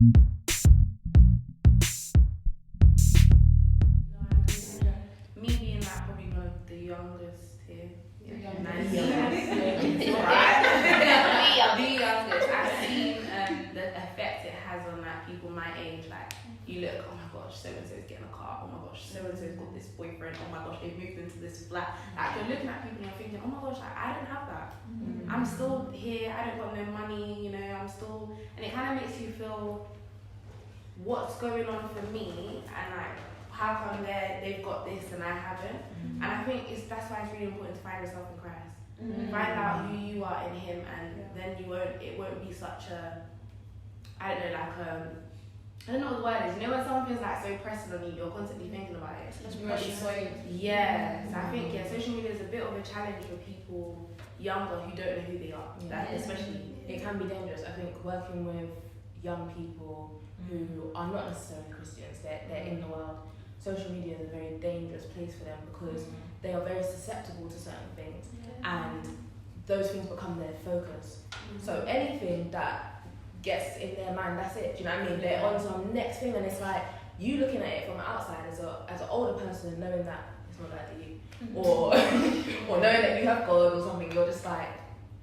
Me being like probably one of the youngest here. The youngest. The youngest. I've seen the effect it has on like people my age. Like you look, oh my gosh, so and so's getting a car. Oh my gosh, so and so's got this boyfriend. Oh my gosh, they've moved into this flat. Like you're looking at people and you're thinking, oh my gosh, like, I don't have that. I'm still here. I don't got no money. You know, I'm still, and it kind of makes you feel what's going on for me and like. How come they've got this and I haven't? And I think that's why it's really important to find yourself in Christ. Find out who you are in Him, and then it won't be such a, I don't know, like I don't know what the word is. You know when someone feels like so pressing on you, you're constantly thinking about it. Yeah. So I think social media is a bit of a challenge for people younger who don't know who they are. Especially it can be dangerous. I think working with young people who are not necessarily Christians, they're in the world. Social media is a very dangerous place for them because they are very susceptible to certain things and those things become their focus. So anything that gets in their mind, that's it. Do you know what I mean? They're on some next thing, and it's like you looking at it from outside as an older person, knowing that it's not that deep, or knowing that you have God or something. You're just like,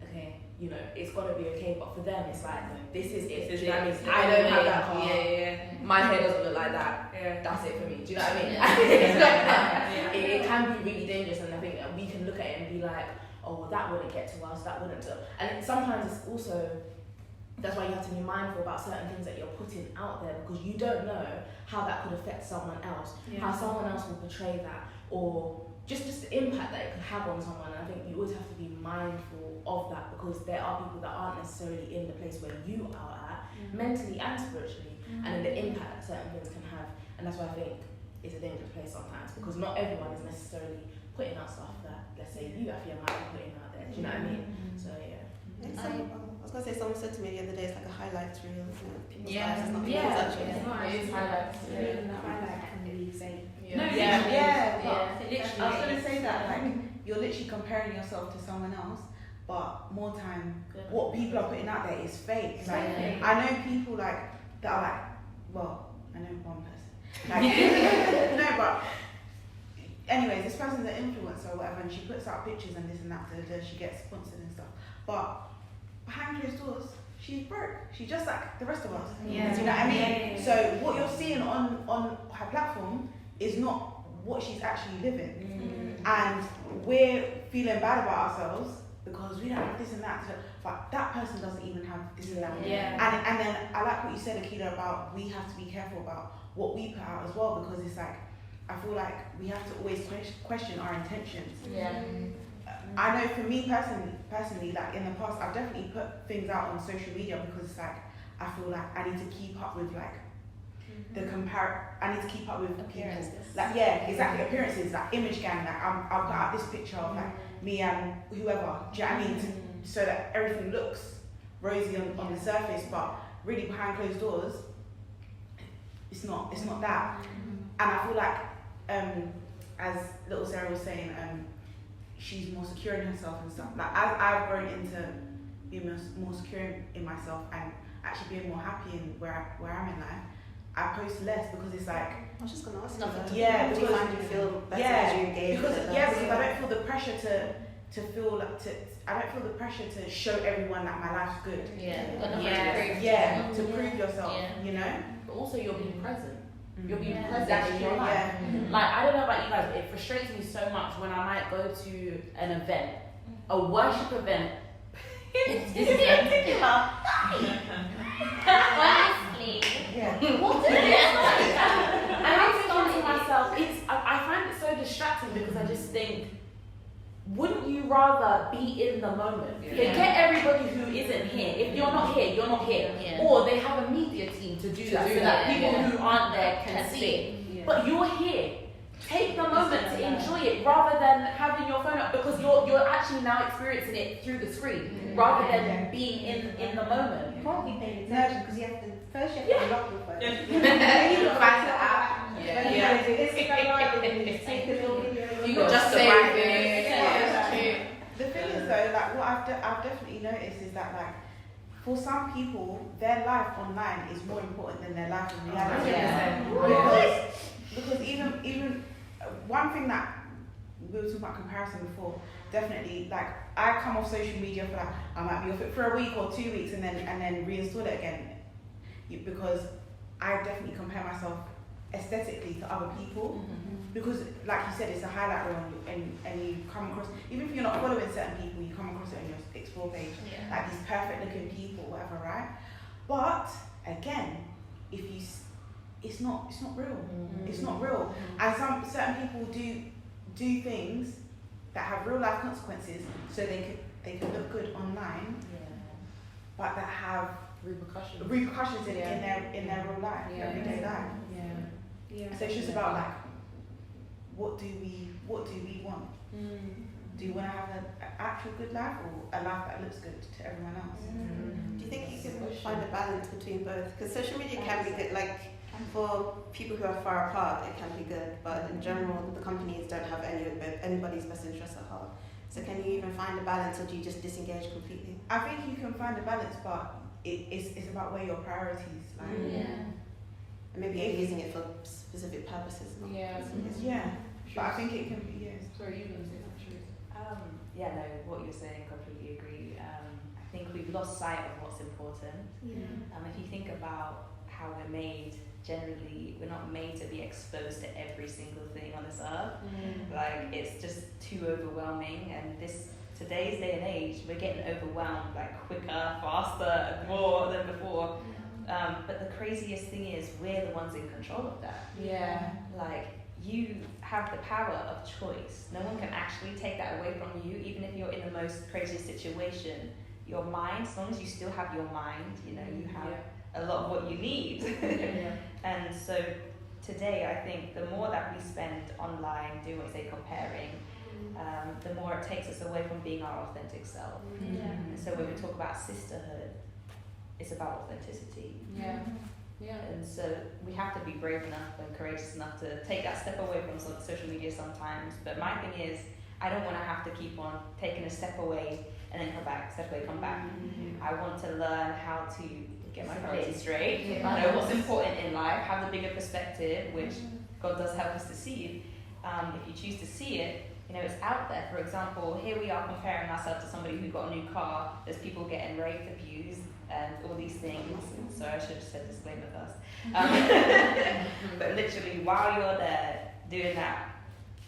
okay, you know, it's gotta be okay. But for them, it's like this is it. Do you know what I mean? I don't have that car. My hair doesn't look like that. That's it for me. Do you know what I mean? It can be really dangerous, and I think we can look at it and be like, oh, well, that wouldn't get to us. That wouldn't. And sometimes it's also. That's why you have to be mindful about certain things that you're putting out there, because you don't know how that could affect someone else, how someone else will portray that, or just the impact that it could have on someone. And I think you always have to be mindful of that, because there are people that aren't necessarily in the place where you are at, mentally and spiritually, and then the impact that certain things can have. And that's why I think it's a dangerous place sometimes, because not everyone is necessarily putting out stuff that, let's say, you, Afiya, might be putting out there. Do you know what I mean? So, yeah. I was going to say, someone said to me the other day, it's like a highlights reel, isn't it? People's Yeah. lives, it's not Yeah. people's actually. It's not. It's highlights. Even the highlight can be fake. Literally. I was going to say that, like, you're literally comparing yourself to someone else, but more time, what people are putting out there is fake. Like, I know people like that are like, well, I know one person. Like, no, but anyways, this person's an influencer or whatever, and she puts out pictures and this and that, she gets sponsored and stuff. But behind closed doors, she's broke. She's just like the rest of us. Do you know what I mean? So what you're seeing on her platform is not what she's actually living. And we're feeling bad about ourselves because we don't have this and that. But that person doesn't even have this and that. And then I like what you said, Akila, about we have to be careful about what we put out as well, because it's like, I feel like we have to always question our intentions. I know for me personally, like in the past, I've definitely put things out on social media because it's like, I feel like I need to keep up with like I need to keep up with appearances. Like, appearances, like image gang, like I'll put out this picture of like me and whoever, do you know what I mean? So that everything looks rosy on the surface, but really behind closed doors, it's not that. And I feel like, as little Sarah was saying, she's more secure in herself and stuff. Like I've grown into being more secure in myself and actually being more happy in where I'm in life. I post less because it's like, I was just going to ask because you find you feel better as you engage because with it? because I don't feel the pressure to feel like I don't feel the pressure to show everyone that my life's good. To prove yourself, you know. But also you're being present. You're being present in your life. Like, I don't know about you guys, but it frustrates me so much when I might go to an event, a worship event. This is particular. Honestly. What is it like that? And I'm thinking to myself, I find it so distracting because I just think, wouldn't you rather be in the moment? Forget everybody who isn't here. If you're not here, you're not here. Or they have a media team to do that so that people who aren't there can see it. But you're here. Take the moment to enjoy it rather than having your phone up, because you're actually now experiencing it through the screen rather than being in the moment. You can't be paying attention because you have to first unlock your phone. Then you can find the app. You got just save it. The thing is though, like what I've definitely noticed is that like for some people, their life online is more important than their life in reality. Because even one thing that we were talking about comparison before, definitely, like, I come off social media for like, I might be off it for a week or 2 weeks and then reinstall it again, because I definitely compare myself aesthetically to other people. Because, like you said, it's a highlight reel, and you come across, even if you're not following certain people, you come across it on your explore page, like these perfect looking people, whatever, right? But again, it's not real. It's not real. And certain people do things that have real life consequences, so they can look good online, but that have repercussions in their real life, everyday life. So it's just about like, what do we want? Do you want to have an actual good life, or a life that looks good to everyone else? Do you think you can find a balance between both? Because social media can be good, like for people who are far apart, it can be good, but in general, the companies don't have anybody's best interests at heart. So can you even find a balance, or do you just disengage completely? I think you can find a balance, but it's about where your priorities lie. And maybe you're using it for specific purposes. Not But I think it can be, Sorry, you going to say that, Truth? What you're saying, completely agree. I think we've lost sight of what's important. If you think about how we're made, generally, we're not made to be exposed to every single thing on this earth. Like, it's just too overwhelming, and today's day and age, we're getting overwhelmed like quicker, faster, more than before. But the craziest thing is, we're the ones in control of that. Like, you have the power of choice. No one can actually take that away from you, even if you're in the most craziest situation. Your mind, as long as you still have your mind, you have a lot of what you need. And so today, I think the more that we spend online doing what you say, comparing, the more it takes us away from being our authentic self. And so when we talk about sisterhood, it's about authenticity. And so we have to be brave enough and courageous enough to take that step away from social media sometimes. But my thing is, I don't want to have to keep on taking a step away and then come back, step away, come back. I want to learn how to get my priorities straight, know what's important in life, have the bigger perspective, which God does help us to see. If you choose to see it, it's out there. For example, here we are comparing ourselves to somebody who got a new car. There's people getting raped, abused, and all these things. So I should have said disclaimer first. But literally, while you're there doing that,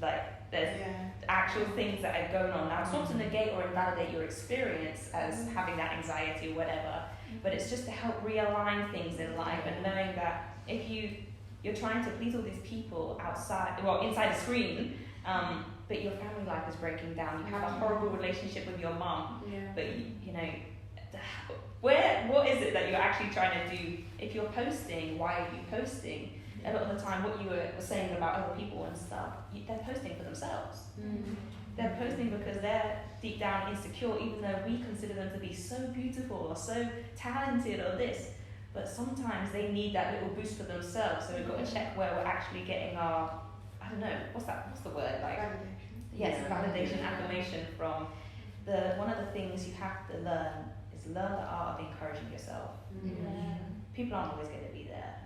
like, there's actual things that are going on. Now, it's not to negate or invalidate your experience as having that anxiety or whatever, but it's just to help realign things in life, and knowing that if you're trying to please all these people inside the screen, but your family life is breaking down. You have a horrible relationship with your mom, but what is it that you're actually trying to do? If you're posting, why are you posting? A lot of the time, what you were saying about other people and stuff, they're posting for themselves. They're posting because they're deep down insecure, even though we consider them to be so beautiful or so talented or this. But sometimes they need that little boost for themselves. So we've got to check where we're actually getting our, I don't know, what's the word? Like, yes, validation, affirmation from one of the things you have to learn is learn the art of encouraging yourself. People aren't always going to be there.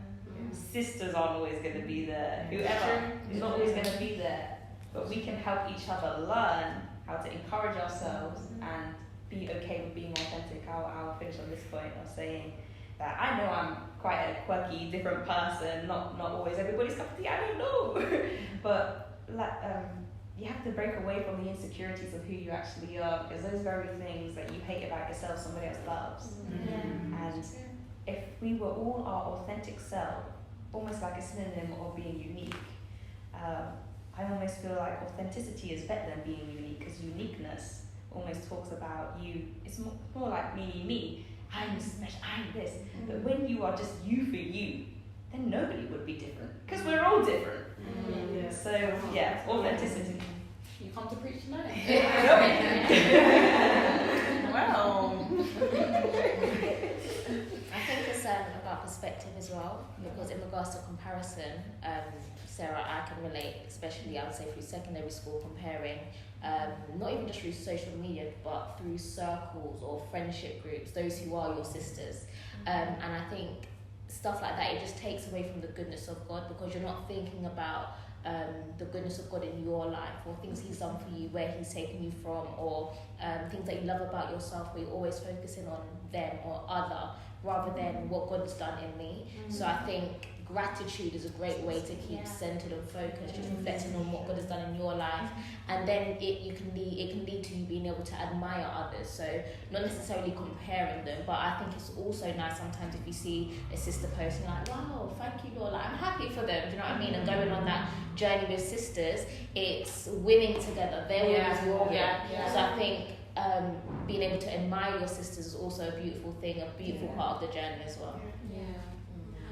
Sisters aren't always going to be there. Whoever is not always going to be there. But we can help each other learn how to encourage ourselves and be okay with being authentic. I'll finish on this point of saying that I know I'm quite a quirky, different person, not always everybody's cup of tea, I don't know. But you have to break away from the insecurities of who you actually are, because those very things that you hate about yourself, somebody else loves. And if we were all our authentic self, almost like a synonym of being unique, I almost feel like authenticity is better than being unique, because uniqueness almost talks about you. It's more like me. I'm special, I'm this. But when you are just you for you, then nobody would be different, because we're all different. So, authenticity. You come to preach tonight? Well. I think it's about perspective as well, because in regards to comparison, Sarah, I can relate, especially I would say through secondary school, comparing, not even just through social media, but through circles or friendship groups, those who are your sisters. And I think stuff like that, it just takes away from the goodness of God, because you're not thinking about the goodness of God in your life, or things he's done for you, where he's taken you from, or things that you love about yourself, where you're always focusing on them or other rather than what God's done in me. So I think gratitude is a great way to keep centered and focused, just reflecting on what God has done in your life, and then it can lead to you being able to admire others. So not necessarily comparing them, but I think it's also nice sometimes if you see a sister posting like, wow, thank you Lord, like, I'm happy for them, do you know what I mean? And going on that journey with sisters, it's winning together, they're winning, you're winning. So I think being able to admire your sisters is also a beautiful thing, a beautiful part of the journey as well.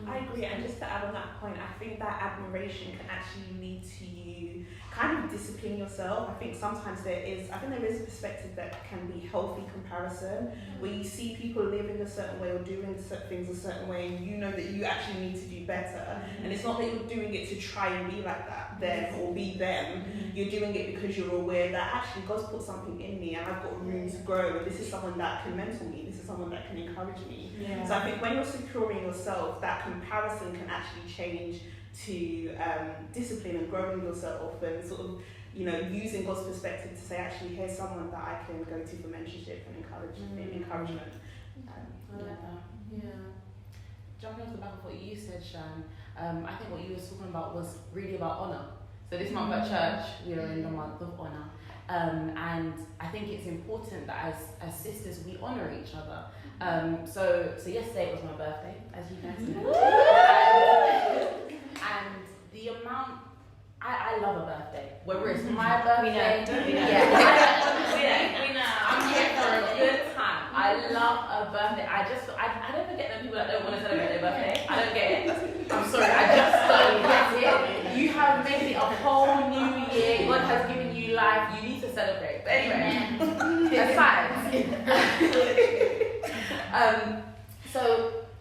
I agree, and just to add on that point, I think that admiration can actually lead to you kind of disciplining yourself. I think sometimes there is a perspective that can be healthy comparison, where you see people living a certain way or doing certain things a certain way, and you know that you actually need to do better. And it's not that you're doing it to try and be like that, them, or be them. You're doing it because you're aware that actually God's put something in me and I've got room to grow, and this is someone that can mentor me, this is someone that can encourage me. So I think when you're securing yourself, that comparison can actually change to discipline and growing yourself, and sort of, you know, using God's perspective to say, actually, here's someone that I can go to for mentorship and encouragement. I like that. Jumping off the back of what you said, Shan, I think what you were talking about was really about honour. So this month at church, we are in the month of honour. And I think it's important that as sisters, we honour each other. So yesterday was my birthday, as you guys know. And the amount, I love a birthday. Whether it's my birthday, we know. I'm here for a good time. I love a birthday. I don't get them people that don't want to celebrate their birthday. I don't get it. I'm sorry, I just don't get it. You have made it a whole new year. God has given you life. You need to celebrate. But anyway, aside. So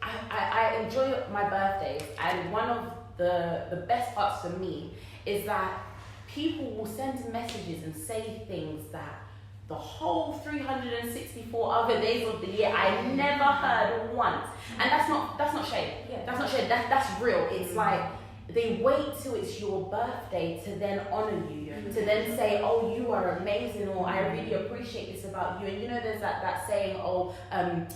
I enjoy my birthdays, and one of the best parts for me is that people will send messages and say things that the whole 364 other days of the year I never heard once. And that's not shade. That's not shade. That's real. It's like they wait till it's your birthday to then honour you, to then say, oh, you are amazing, or I really appreciate this about you. And you know, there's that saying, oh,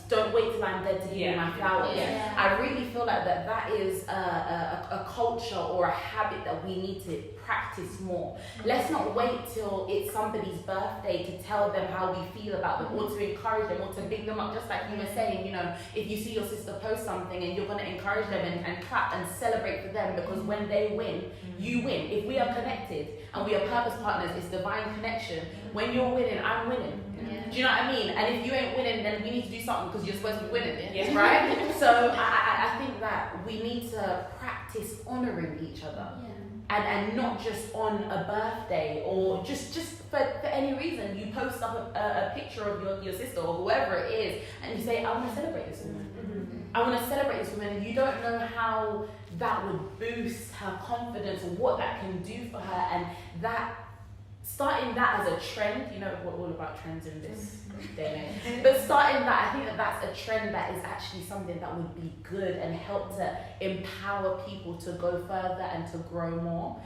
don't wait till I'm dead to give you my flowers. I really feel like that is a culture or a habit that we need to practice more. Let's not wait till it's somebody's birthday to tell them how we feel about them, or to encourage them, or to big them up. Just like you were saying, you know, if you see your sister post something and you're going to encourage them and clap and celebrate for them, because when they win, you win. If we are connected and we are purpose partners, it's divine connection. When you're winning, I'm winning. Do you know what I mean? And if you ain't winning, then we need to do something, because you're supposed to be winning, right? So I think that we need to practice honouring each other. And not just on a birthday, or just for any reason. You post up a picture of your sister or whoever it is, and you say, I want to celebrate this woman. I want to celebrate this woman. And you don't know how that would boost her confidence, or what that can do for her. And that, starting that as a trend, you know, we're all about trends in this day. But starting that, I think that's a trend that is actually something that would be good and help to empower people to go further and to grow more.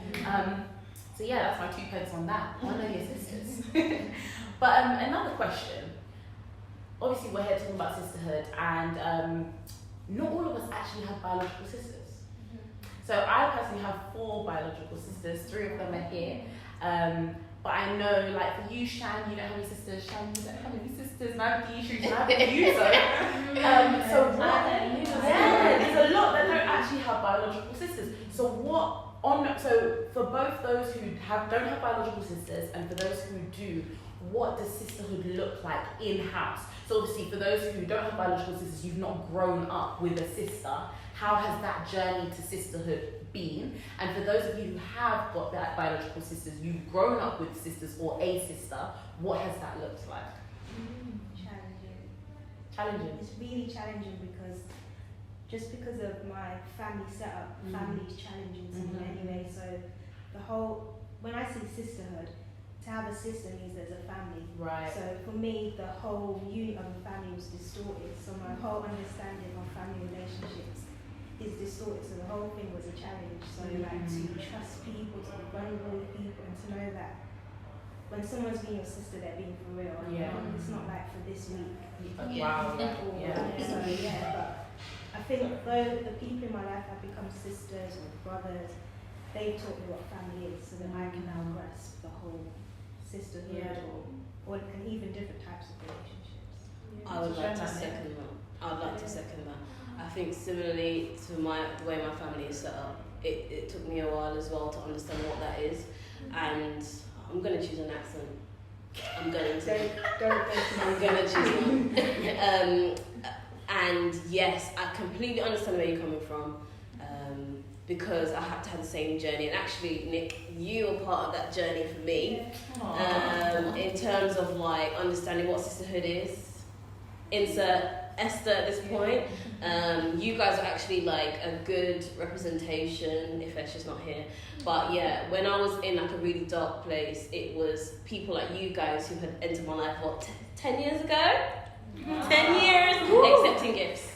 So that's my 2 pence on that. Honour your sisters. But another question. Obviously, we're here talking about sisterhood, and not all of us actually have biological sisters. So I personally have 4 biological sisters. 3 of them are here. But I know, like, for you, Shan, you don't have any sisters. Shan, you don't have any sisters. Now, you should have you, so there's a lot that don't actually have biological sisters. So for both those who don't have biological sisters, and for those who do, what does sisterhood look like in-house? So obviously, for those who don't have biological sisters, you've not grown up with a sister. How has that journey to sisterhood been? And for those of you who have got that biological sisters, you've grown up with sisters or a sister, what has that looked like? Challenging. Challenging. It's really challenging, because just because of my family setup. Family's challenging to me anyway. So when I see sisterhood, to have a sister means there's a family. Right. So for me, the whole unit of the family was distorted. So my whole understanding of family relationships is distorted. So the whole thing was a challenge. So like to trust people, to be vulnerable with people, and to know that when someone's being your sister, they're being for real. It's not like for this week. Wow. So but I think though the people in my life have become sisters or brothers, they've taught me what family is, so that I can now grasp the whole sisterhood or and even different types of relationships. I would like to second that. I'd like to second that. I think similarly to the way my family is set up, it took me a while as well to understand what that is, and I'm going to choose an accent. I'm going to choose one. And yes, I completely understand where you're coming from, because I had to have the same journey. And actually, Nick, you were part of that journey for me, in terms of like understanding what sisterhood is. Insert Esther at this point. You guys are actually like a good representation, if Esther's not here. But yeah, when I was in like a really dark place, it was people like you guys who had entered my life, 10 years ago? 10 years, accepting gifts.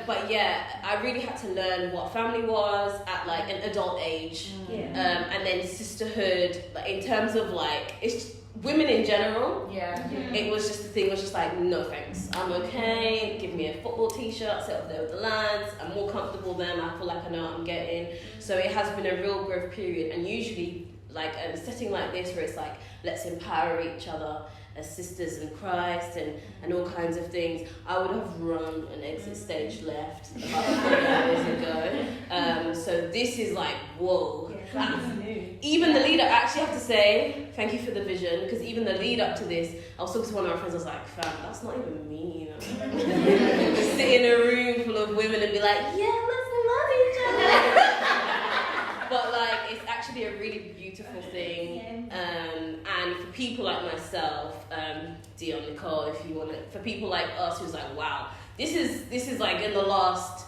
But yeah, I really had to learn what family was at like an adult age, and then sisterhood, like in terms of like it's women in general. It was just the thing was just like, no thanks, I'm okay. Give me a football t-shirt, sit up there with the lads. I'm more comfortable then. I feel like I know what I'm getting. So it has been a real growth period, and usually like a setting like this where it's like let's empower each other as sisters in Christ and all kinds of things, I would have run an exit stage left about 4 years ago. So this is like, whoa. Even the lead up, I actually have to say, thank you for the vision, because even the lead up to this, I was talking to one of my friends, I was like, fam, that's not even me, you know. Just sit in a room full of women and be like, yeah, let's love each other. But like, it's actually a really beautiful thing, and for people like myself, Dion, Nicole, if you want it, for people like us who's like, wow, this is like in the last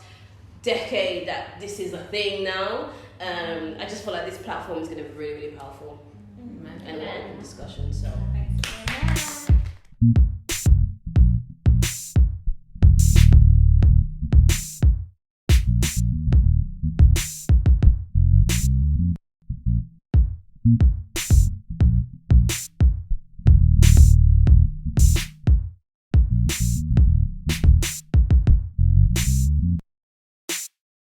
decade that this is a thing now. I just feel like this platform is going to be really, really powerful and an open discussion. So.